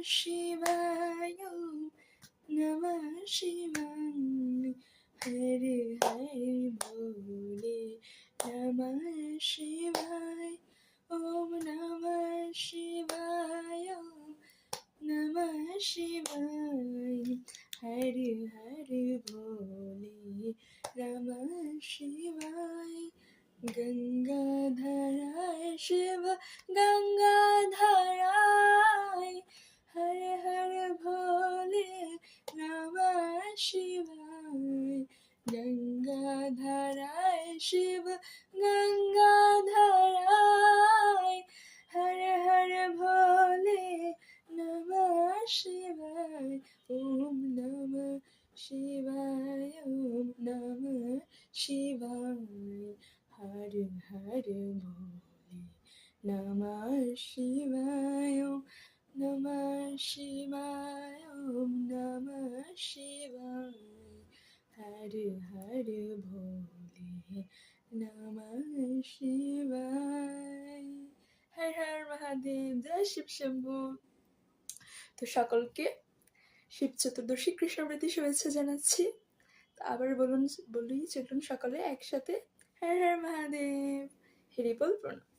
शिवाय नमः शिवाय हर हर भोले नमः शिवाय ओम नमः शिवाय नमः शिवाय हर हर भोले नमः शिवाय गंगाधराय शिव गंगाधराय हर हर भोले नमः शिवाय गंगाधराय शिव गंगाधराय हर हर भोले नमः शिवाय ओम नमः शिवाय ओम नमः शिवाय हर हर भोले नमः शिवाय ओम नमः शिवाय ओम नमः शिवाय हर हर भोले नमः शिवाय हर हर महादेव जय शिव शंभू। তো সকলকে শিব চতুর্দশী কৃষ্ণপ্রীতি শুভেচ্ছা জানাচ্ছি। তো আবার বলি চলুন সকলে একসাথে হর হর মহাদেব হরি বল প্রণাম।